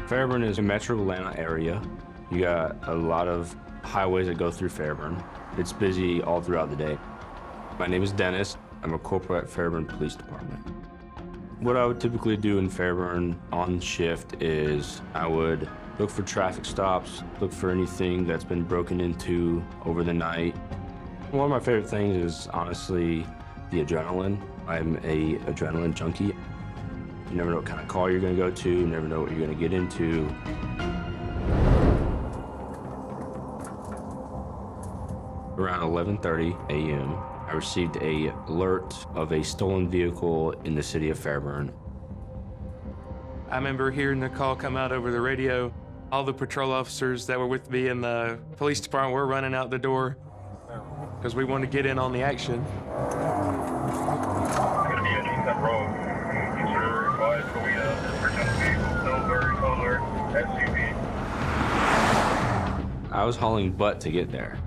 Fairburn is a metro Atlanta area. You got a lot of highways that go through Fairburn. It's busy all throughout the day. My name is Dennis. I'm a corporal at Fairburn Police Department. What I would typically do in Fairburn on shift is I would look for traffic stops, look for anything that's been broken into over the night. One of my favorite things is honestly the adrenaline. I'm a adrenaline junkie. You never know what kind of call you're gonna go to, you never know what you're gonna get into. Around 11:30 a.m., I received an alert of a stolen vehicle in the city of Fairburn. I remember hearing the call come out over the radio. All the patrol officers that were with me in the police department were running out the door because we wanted to get in on the action. Gonna be underneath that road. Get your advice for vehicle, silver, color, SUV. I was hauling butt to get there.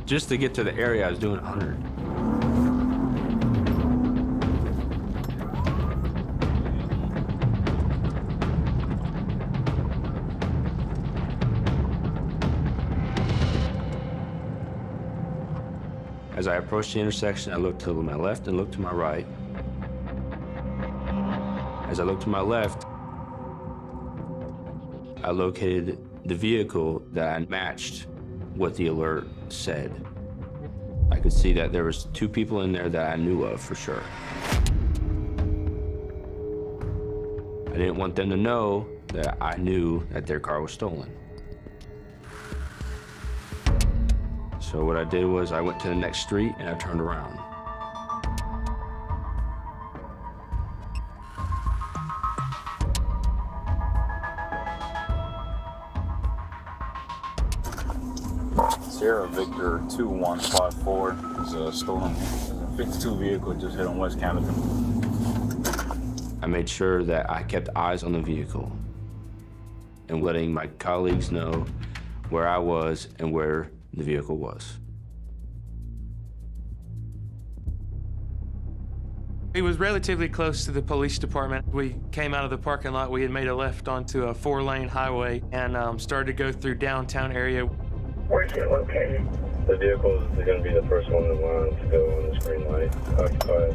Just to get to the area, I was doing 100. As I approached the intersection, I looked to my left and looked to my right. As I looked to my left, I located the vehicle that I matched what the alert said. I could see that there was 2 people in there that I knew of for sure. I didn't want them to know that I knew that their car was stolen. So what I did was I went to the next street and I turned around. Sierra Victor 2154 is a stolen 52 vehicle just hit on West Canada. I made sure that I kept eyes on the vehicle and letting my colleagues know where I was and where the vehicle was. It was relatively close to the police department. We came out of the parking lot. We had made a left onto a 4-lane highway and started to go through downtown area. Where's it located? The vehicle is going to be the first one in line to go on this green light. Occupied.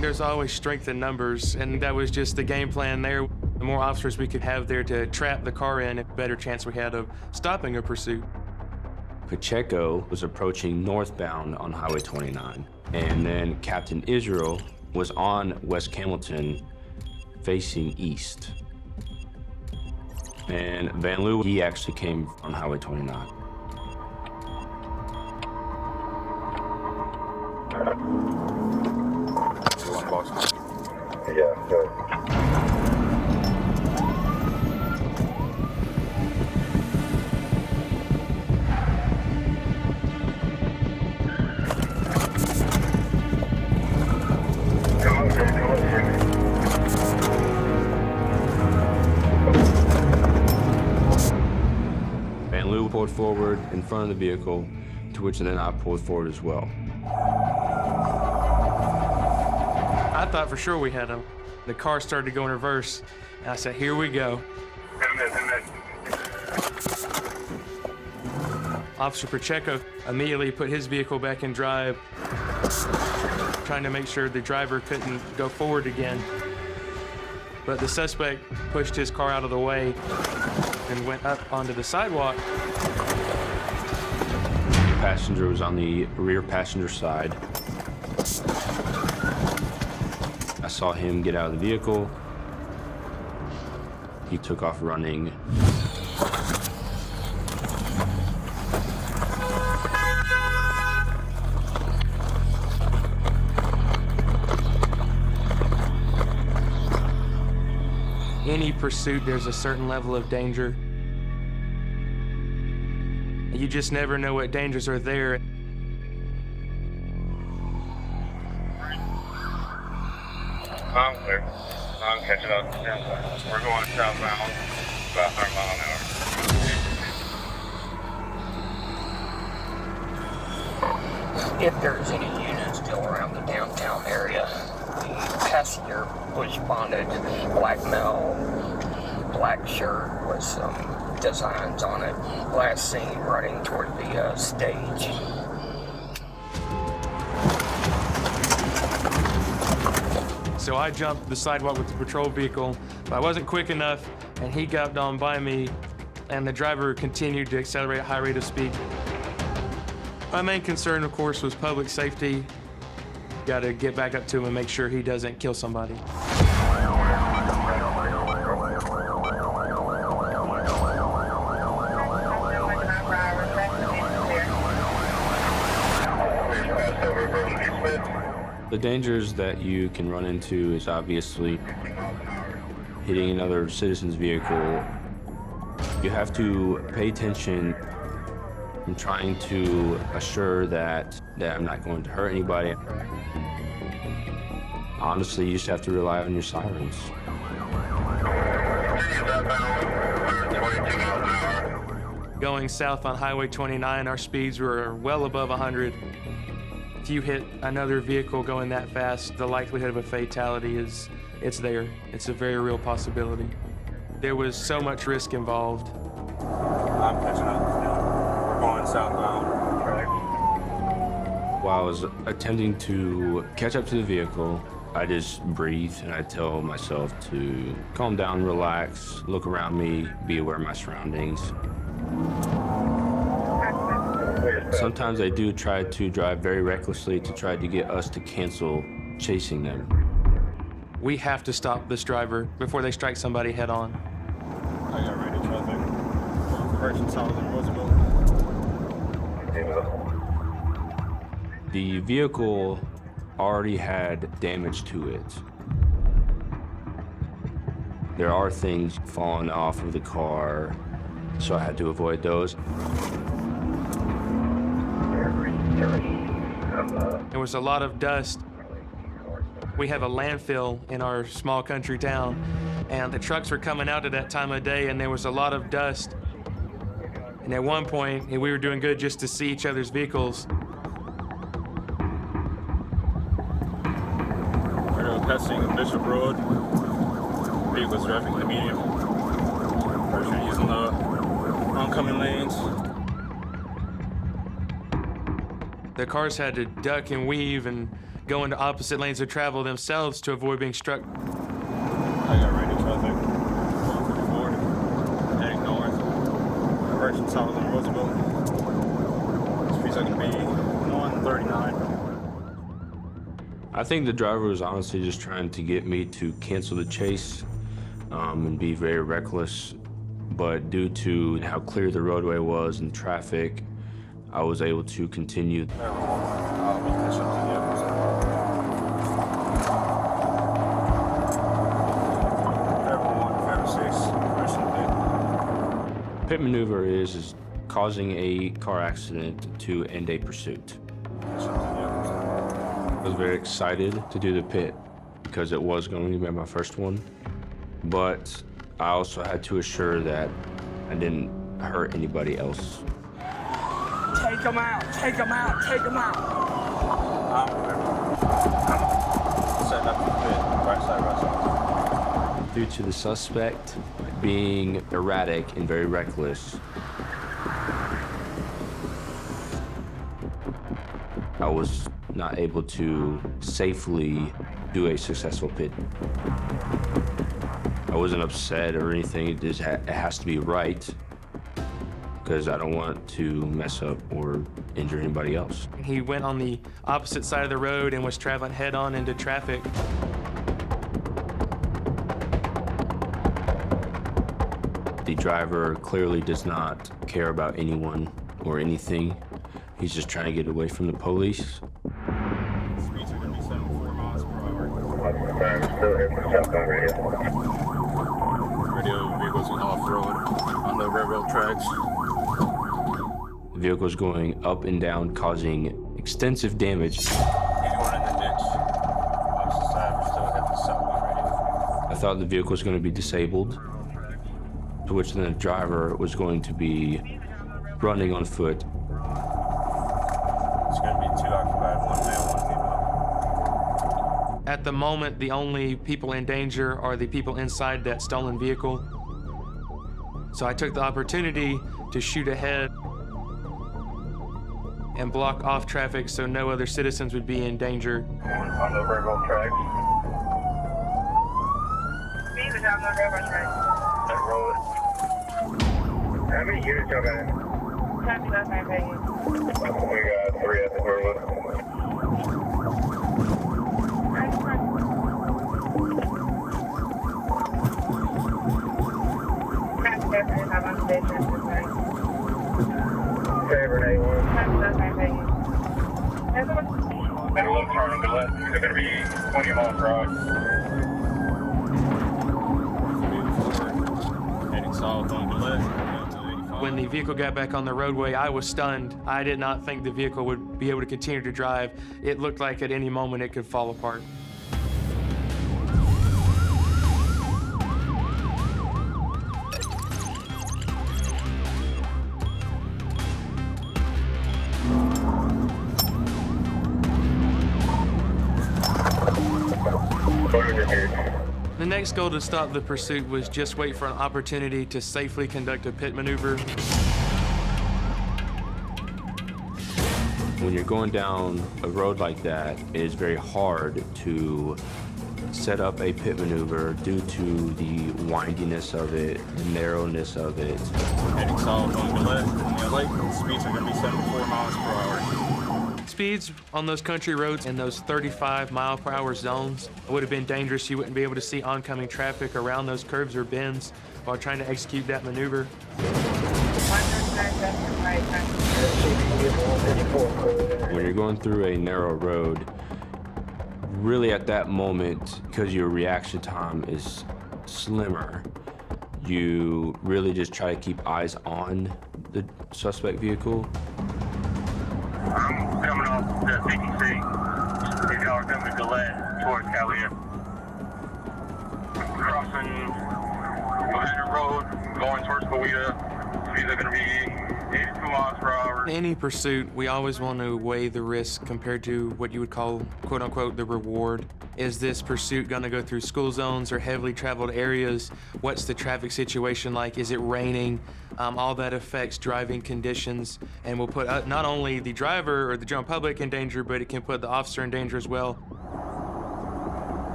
There's always strength in numbers, and that was just the game plan there. The more officers we could have there to trap the car in, the better chance we had of stopping a pursuit. Pacheco was approaching northbound on Highway 29, and then Captain Israel was on West Campbellton facing east. And Van Leeuwen, he actually came on Highway 29. Yeah, good. Van Leeuwen pulled forward in front of the vehicle, to which then I pulled forward as well. I thought for sure we had him. The car started to go in reverse, and I said, here we go. Officer Pacheco immediately put his vehicle back in drive, trying to make sure the driver couldn't go forward again. But the suspect pushed his car out of the way and went up onto the sidewalk. The passenger was on the rear passenger side. I saw him get out of the vehicle. He took off running. Any pursuit, there's a certain level of danger. You just never know what dangers are there. I'm clear. I'm catching up. We're going southbound, about 100 miles an hour. If there's any units still around the downtown area. The passenger was bonded, black male, black shirt with some designs on it. Last seen running toward the stage. So I jumped the sidewalk with the patrol vehicle, but I wasn't quick enough, and he got on by me, and the driver continued to accelerate at a high rate of speed. My main concern, of course, was public safety. Got to get back up to him and make sure he doesn't kill somebody. The dangers that you can run into is obviously hitting another citizen's vehicle. You have to pay attention and trying to assure that I'm not going to hurt anybody. Honestly, you just have to rely on your sirens. Going south on Highway 29, our speeds were well above 100. If you hit another vehicle going that fast, the likelihood of a fatality it's there. It's a very real possibility. There was so much risk involved. I'm catching up. We're going southbound. While I was attempting to catch up to the vehicle, I just breathe and I tell myself to calm down, relax, look around me, be aware of my surroundings. Sometimes I do try to drive very recklessly to try to get us to cancel chasing them. We have to stop this driver before they strike somebody head on. I got radio traffic. Person south of Roosevelt. The vehicle already had damage to it. There are things falling off of the car, so I had to avoid those. There was a lot of dust. We have a landfill in our small country town, and the trucks were coming out at that time of day, and there was a lot of dust. And at one point, we were doing good just to see each other's vehicles. We're passing Bishop Road. Vehicles driving the medium. Person using the oncoming lanes. The cars had to duck and weave and go into opposite lanes of travel themselves to avoid being struck. I got radio traffic. 144, heading north. Person south of Roosevelt. Speed's going to be 139. I think the driver was honestly just trying to get me to cancel the chase and be very reckless. But due to how clear the roadway was and traffic, I was able to continue. Pit maneuver is causing a car accident to end a pursuit. I was very excited to do the pit because it was going to be my first one, but I also had to assure that I didn't hurt anybody else. Take him out, take him out, take him out. Setting up the pit, right side, right side. Due to the suspect being erratic and very reckless, I was not able to safely do a successful pit. I wasn't upset or anything, it just it has to be right, because I don't want to mess up or injure anybody else. He went on the opposite side of the road and was traveling head-on into traffic. The driver clearly does not care about anyone or anything. He's just trying to get away from the police. Speeds are going to be 74 miles per hour. Radio vehicles going off-road on the railroad tracks. The vehicle is going up and down, causing extensive damage. He's going in the ditch. Opposite side, we're still at the southbound radio. I thought the vehicle was going to be disabled, to which then the driver was going to be running on foot. It's going to be 2 occupied, 1 male, 1 female. At the moment, the only people in danger are the people inside that stolen vehicle. So I took the opportunity to shoot ahead and block off traffic so no other citizens would be in danger. On the railroad tracks. Speed is on the railroad tracks. That road. How many units y'all got in? Copy that, my baby. We got 3 at the railroad. Favorite A1. Better look turn on the left. They're going to be 20 miles per hour. Heading south on the left. When the vehicle got back on the roadway, I was stunned. I did not think the vehicle would be able to continue to drive. It looked like at any moment it could fall apart. The next goal to stop the pursuit was just wait for an opportunity to safely conduct a pit maneuver. When you're going down a road like that, it is very hard to set up a pit maneuver due to the windiness of it, the narrowness of it. Heading south on the left. The lake speeds are going to be 74 miles per hour. Speeds on those country roads in those 35-mile-per-hour zones would have been dangerous. You wouldn't be able to see oncoming traffic around those curves or bends while trying to execute that maneuver. When you're going through a narrow road, really at that moment, because your reaction time is slimmer, you really just try to keep eyes on the suspect vehicle. I'm coming off the 56. If y'all are coming to left towards Calia. Crossing Ladder Road, going towards Coweta. Speeds are going to be 82 miles per hour. In any pursuit, we always want to weigh the risk compared to what you would call, quote unquote, the reward. Is this pursuit going to go through school zones or heavily traveled areas? What's the traffic situation like? Is it raining? All that affects driving conditions and will put not only the driver or the general public in danger, but it can put the officer in danger as well.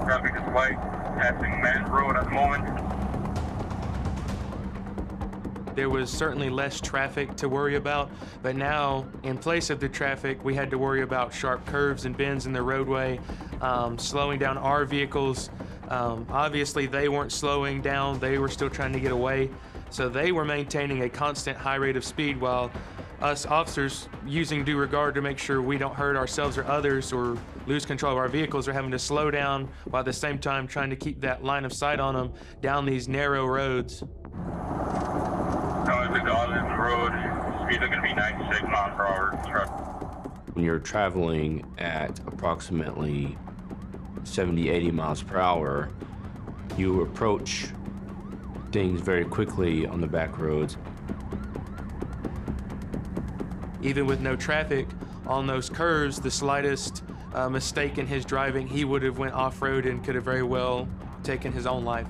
Traffic is light, passing Man's Road at the moment. There was certainly less traffic to worry about, but now, in place of the traffic, we had to worry about sharp curves and bends in the roadway, slowing down our vehicles. Obviously, they weren't slowing down. They were still trying to get away. So they were maintaining a constant high rate of speed while us officers, using due regard to make sure we don't hurt ourselves or others or lose control of our vehicles, are having to slow down while at the same time trying to keep that line of sight on them down these narrow roads. Coming to Godland Road, speeds are going to be 96 miles per hour. When you're traveling at approximately 70, 80 miles per hour, you approach things very quickly on the back roads. Even with no traffic on those curves, the slightest mistake in his driving, he would have went off-road and could have very well taken his own life.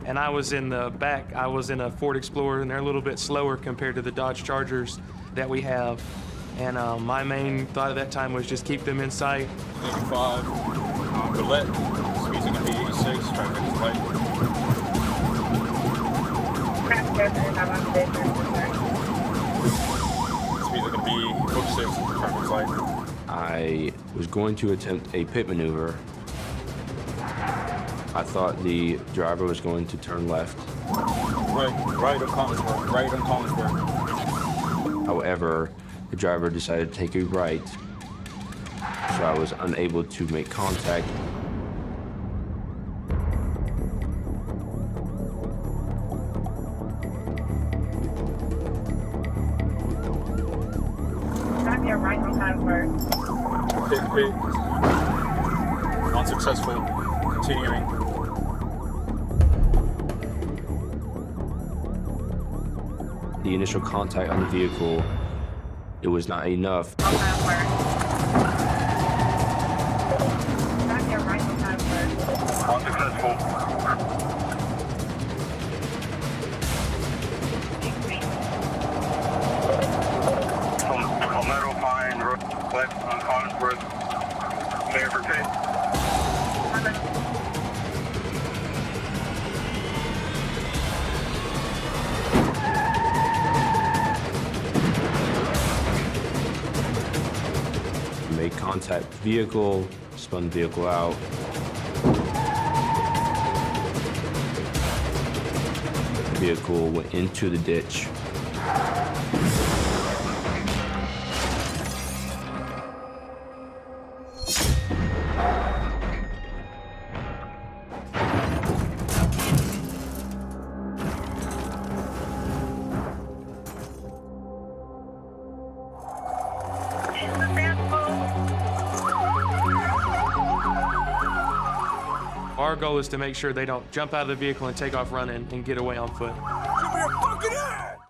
And I was in the back, I was in a Ford Explorer, and they're a little bit slower compared to the Dodge Chargers that we have. And my main thought at that time was just keep them in sight. 85, Gillette, speeds are going to be 86, traffic is light. Speeds are going to be 46, traffic is light. I was going to attempt a pit maneuver. I thought the driver was going to turn left. Right on Collinsburg, right on Collinsburg. However, the driver decided to take a right, so I was unable to make contact. Right on Collinsburg. Pit. Unsuccessful. Continuing. The initial contact on the vehicle, it was not enough. Unsuccessful. Palmetto Pine Road, left on Collinsworth. Clear for pit. Make contact with vehicle, spun vehicle out. Vehicle went into the ditch. Our goal is to make sure they don't jump out of the vehicle and take off running and get away on foot. Give me your fucking hand!